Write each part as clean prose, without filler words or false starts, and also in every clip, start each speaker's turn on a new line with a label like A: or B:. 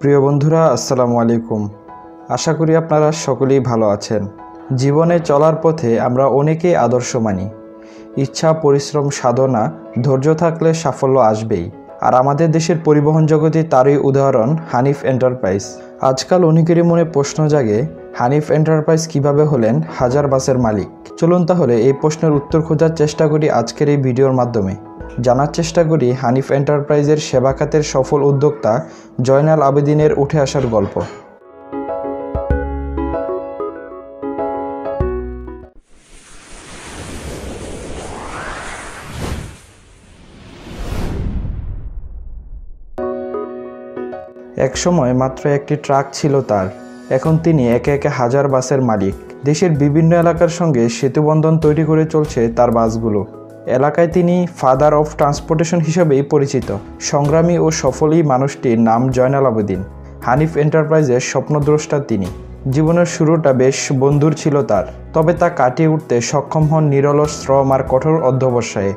A: প্রিয় বন্ধুরা, আসসালামু আলাইকুম। আশা করি আপনারা সকলেই ভালো আছেন। জীবনে চলার পথে আমরা অনেকেই আদর্শ মানি। ইচ্ছা, পরিশ্রম, সাধনা, ধৈর্য থাকলে সাফল্য আসবেই। আর আমাদের দেশের পরিবহন জগতে তারই উদাহরণ হানিফ এন্টারপ্রাইজ। আজকাল অনেকেরই মনে প্রশ্ন জাগে, হানিফ এন্টারপ্রাইজ কিভাবে হলেন হাজার বাসের মালিক। চলুন তাহলে এই প্রশ্নের উত্তর খোঁজার চেষ্টা করি আজকের এই ভিডিওর মাধ্যমে। জানার চেষ্টা করি হানিফ এন্টারপ্রাইজের সেবা খাতের সফল উদ্যোক্তা জয়নাল আবেদিনের উঠে আসার গল্প। একসময় মাত্র একটি ট্রাক ছিল তার, এখন তিনি একে একে হাজার বাসের মালিক। দেশের বিভিন্ন এলাকার সঙ্গে সেতুবন্ধন তৈরি করে চলছে তার বাসগুলো। এলাকায় তিনি ফাদার অফ ট্রান্সপোর্টেশন হিসেবেই পরিচিত। সংগ্রামী ও সফল এই মানুষটির নাম জয়নাল আবেদিন। হানিফ এন্টারপ্রাইজের স্বপ্নদ্রষ্টা তিনি। জীবনের শুরুটা বেশ বন্ধুর ছিল তার, তবে তা কাটিয়ে উঠতে সক্ষম হন নিরলস শ্রম আর কঠোর অধ্যবসায়ে।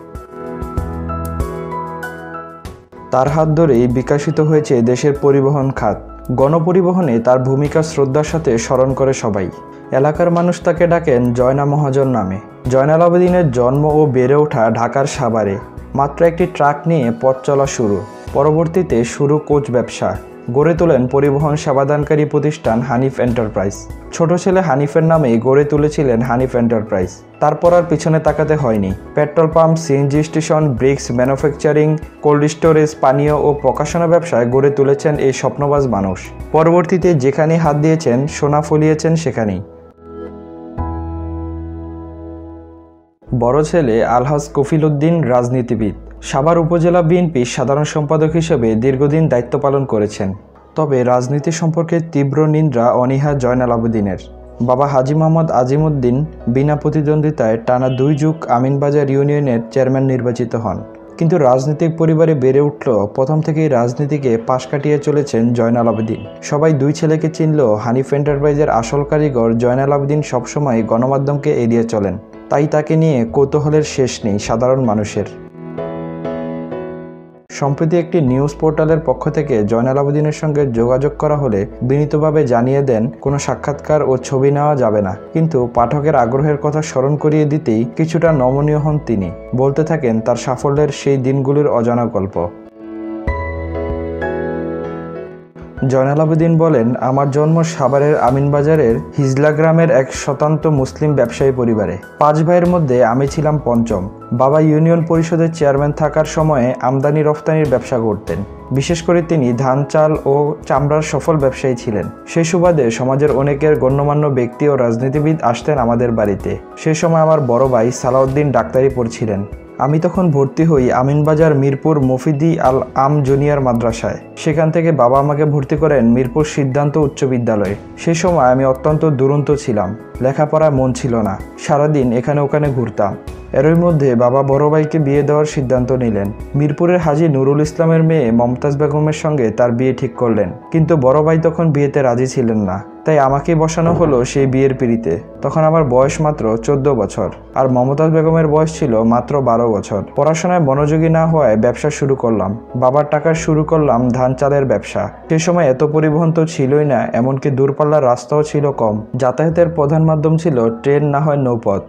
A: তার হাত ধরেই বিকশিত হয়েছে দেশের পরিবহন খাত। গণপরিবহনে তার ভূমিকা শ্রদ্ধার সাথে স্মরণ করে সবাই। এলাকার মানুষ তাকে ডাকেন জয়না মহাজন নামে। জয়নাল আবেদিনের জন্ম ও বেড়ে ওঠা ঢাকার সাভারে। মাত্র একটি ট্রাক নিয়ে পথ চলা শুরু। পরবর্তীতে শুরু কোচ ব্যবসা। গড়ে তোলেন পরিবহন সেবাদানকারী প্রতিষ্ঠান হানিফ এন্টারপ্রাইজ। ছোট ছেলে হানিফের নামেই গড়ে তুলেছিলেন হানিফ এন্টারপ্রাইজ। তারপর আর পিছনে তাকাতে হয়নি। Petrol pump, CNG station, bricks manufacturing, cold storage, পানীয় ও প্রকাশনা ব্যবসায় গড়ে তুলেছেন এই স্বপ্নবাজ মানুষ। পরবর্তীতে যেখানে হাত দিয়েছেন সোনা ফলিয়েছেন সেখানেই। বড় ছেলে আলহাজ কফিল উদ্দিন রাজনীতিবিদ। সাভার উপজেলা বিএনপির সাধারণ সম্পাদক হিসেবে দীর্ঘদিন দায়িত্ব পালন করেছেন। তবে রাজনীতি সম্পর্কে তীব্র নিন্দা অনীহা জয়নাল আবেদিনের। বাবা হাজী মোহাম্মদ আজিমউদ্দিন বিনা প্রতিদ্বন্দ্বিতায় টানা 2 যুগ আমিনবাজার ইউনিয়নের চেয়ারম্যান নির্বাচিত হন। কিন্তু রাজনৈতিক পরিবারে বেড়ে উঠলেও প্রথম থেকেই রাজনীতিকে পাশ কাটিয়ে চলেছেন জয়নাল আবেদিন। সবাই 2 ছেলেকে চিনলেও হানিফ এন্টারপ্রাইজের আসল কারিগর জয়নাল আবেদিন সবসময় গণমাধ্যমকে এড়িয়ে চলেন। তাই তাকে নিয়ে কৌতূহলের শেষ নেই সাধারণ মানুষের। সম্প্রতি একটি নিউজ পোর্টালের পক্ষ থেকে জয়নাল আবেদিনের সঙ্গে যোগাযোগ করা হলে বিনীতভাবে জানিয়ে দেন কোনো সাক্ষাৎকার ও ছবি নেওয়া যাবে না। কিন্তু পাঠকের আগ্রহের কথা স্মরণ করিয়ে দিতেই কিছুটা নমনীয় হন তিনি। বলতে থাকেন তার সাফল্যের সেই দিনগুলির অজানা গল্প। জয়নাল আবেদিন বলেন, আমার জন্ম সাভারের আমিনবাজারের হিজলা গ্রামের এক স্বতন্ত্র মুসলিম ব্যবসায়ী পরিবারে। 5 ভাইয়ের মধ্যে আমি ছিলাম পঞ্চম। বাবা ইউনিয়ন পরিষদের চেয়ারম্যান থাকার সময়ে আমদানি রফতানির ব্যবসা করতেন। বিশেষ করে তিনি ধান, চাল ও চামড়ার সফল ব্যবসায়ী ছিলেন। সেই সুবাদে সমাজের অনেকের গণ্যমান্য ব্যক্তি ও রাজনীতিবিদ আসতেন আমাদের বাড়িতে। সেই সময় আমার বড় ভাই সালাউদ্দিন ডাক্তারি পড়ছিলেন। আমি তখন ভর্তি হই আমিনবাজার মিরপুর মফিদি আল আম জুনিয়র মাদ্রাসায়। সেখান থেকে বাবা আমাকে ভর্তি করেন মিরপুর সিদ্ধান্ত উচ্চ বিদ্যালয়ে। সেই সময় আমি অত্যন্ত দুরন্ত ছিলাম, লেখাপড়ায় মন ছিল না। সারাদিন এখানে ওখানে ঘুরতাম। এরই মধ্যে বাবা বড় ভাইকে বিয়ে দেওয়ার সিদ্ধান্ত নিলেন। মিরপুরের হাজী নুরুল ইসলামের মেয়ে মমতাজ বেগমের সঙ্গে তার বিয়ে ঠিক করলেন। কিন্তু বড় ভাই তখন বিয়েতে রাজি ছিলেন না, তাই আমাকে বসানো হলো সেই বিয়ের পিঁড়িতে। তখন আমার বয়স মাত্র 14 বছর আর মমতাজ বেগমের বয়স ছিল মাত্র 12 বছর। পড়াশোনায় মনোযোগী না হওয়ায় ব্যবসা শুরু করলাম। বাবার টাকার শুরু করলাম ধান চালের ব্যবসা। সে সময় এত পরিবহন তো ছিলই না, এমনকি দূরপাল্লার রাস্তাও ছিল কম। যাতায়াতের প্রধান মাধ্যম ছিল ট্রেন, না হয় নৌপথ।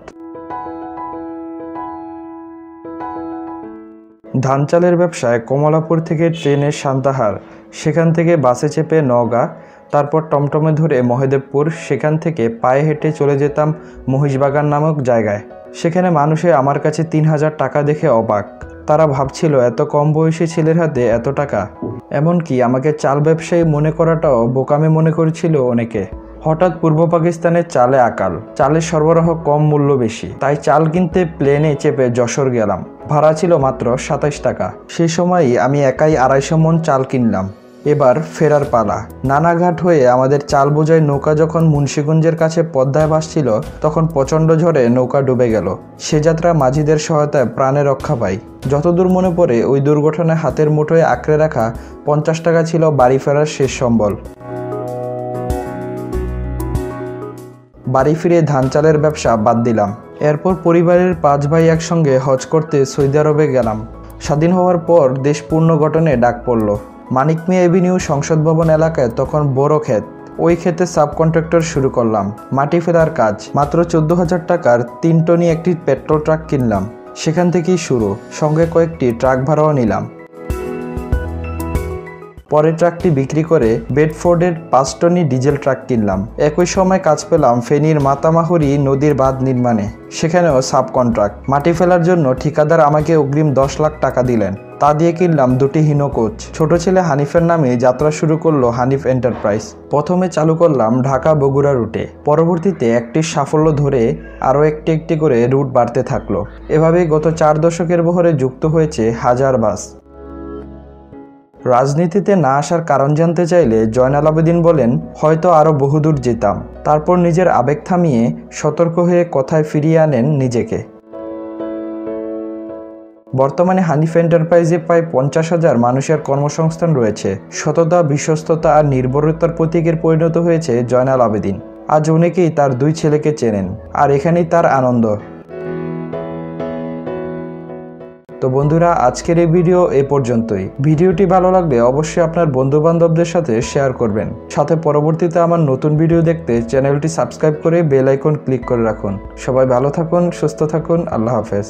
A: ধান চালের ব্যবসায় কমলাপুর থেকে ট্রেনে সান্তাহার, সেখান থেকে বাসে চেপে নওগাঁ, তারপর টমটমে ধরে মহেদেবপুর, সেখান থেকে পায়ে হেঁটে চলে যেতাম মহিষবাগান নামক জায়গায়। সেখানে মানুষে আমার কাছে 3000 টাকা দেখে অবাক। তারা ভাবছিল এত কম বয়সী ছেলের হাতে এত টাকা। এমনকি আমাকে চাল ব্যবসায়ী মনে করাটাও বোকামি মনে করেছিল অনেকে। হঠাৎ পূর্ব পাকিস্তানের চালে আকাল, চালের সরবরাহ কম, মূল্য বেশি। তাই চাল কিনতে প্লেনে চেপে যশোর গেলাম। ভাড়া ছিল মাত্র 27 টাকা। সেই সময়ই আমি একাই 250 মণ চাল কিনলাম। এবার ফেরার পালা। নানাঘাট হয়ে আমাদের চাল বোঝাই নৌকা যখন মুন্সিগঞ্জের কাছে পদ্মায় ভাসছিল, তখন প্রচণ্ড ঝড়ে নৌকা ডুবে গেল। সে যাত্রা মাঝিদের সহায়তায় প্রাণে রক্ষা পাই। যতদূর মনে পড়ে ওই দুর্ঘটনায় হাতের মুঠোয় আঁকড়ে রাখা 50 টাকা ছিল বাড়ি ফেরার শেষ সম্বল। বাড়ি ফিরে ধান চালের ব্যবসা বাদ দিলাম। এরপর পরিবারের 5 ভাই একসঙ্গে হজ করতে সৌদি আরবে গেলাম। স্বাধীন হওয়ার পর দেশ পুনর্গঠনে ডাক পড়ল। মানিক মিয়া এভিনিউ সংসদ ভবন এলাকায় তখন বড় ক্ষেত। ওই ক্ষেতে সাব কন্ট্রাক্টর শুরু করলাম, মাটি ফেলার কাজ। মাত্র 14,000 টাকার 3 টনি একটি পেট্রোল ট্রাক কিনলাম। সেখান থেকেই শুরু, সঙ্গে কয়েকটি ট্রাক ভাড়াও নিলাম। পরে ট্রাকটি বিক্রি করে বেডফোর্ডের 5 টনি ডিজেল ট্রাক কিনলাম। একই সময় কাজ পেলাম ফেনীর মাতামাহুরি নদীর বাঁধ নির্মাণে, সেখানেও সাব কন্ট্রাক্ট। মাটি ফেলার জন্য ঠিকাদার আমাকে অগ্রিম 10 লাখ টাকা দিলেন, তা দিয়ে কিনলাম 2টি হিনো কোচ। ছোট ছেলে হানিফের নামে যাত্রা শুরু করলো হানিফ এন্টারপ্রাইজ। প্রথমে চালু করলাম ঢাকা বগুড়া রুটে, পরবর্তীতে একটি সাফল্য ধরে আরও একটি করে রুট বাড়তে থাকলো। এভাবেই গত 4 দশকের বহরে যুক্ত হয়েছে হাজার বাস। রাজনীতিতে না আসার কারণ জানতে চাইলে জয়নাল আবেদিন বলেন, হয়তো আরও বহুদূর যেতাম। তারপর নিজের আবেগ থামিয়ে সতর্ক হয়ে কথায় ফিরিয়ে আনেন নিজেকে। বর্তমানে হানিফ এন্টারপ্রাইজে প্রায় 50,000 মানুষের কর্মসংস্থান রয়েছে। সততা, বিশ্বস্ততা আর নির্ভরতার প্রতীকের পরিণত হয়েছে জয়নাল আবেদিন। আজ অনেকেই তার 2 ছেলেকে চেনেন, আর এখানেই তার আনন্দ। তো বন্ধুরা, আজকের এই ভিডিও এ পর্যন্তই। ভিডিওটি ভালো লাগলে অবশ্যই আপনার বন্ধু-বান্ধবদের সাথে শেয়ার করবেন। সাথে পরবর্তীতে আমার নতুন ভিডিও দেখতে চ্যানেলটি সাবস্ক্রাইব করে বেল আইকন ক্লিক করে রাখুন। সবাই ভালো থাকুন, সুস্থ থাকুন। আল্লাহ হাফেজ।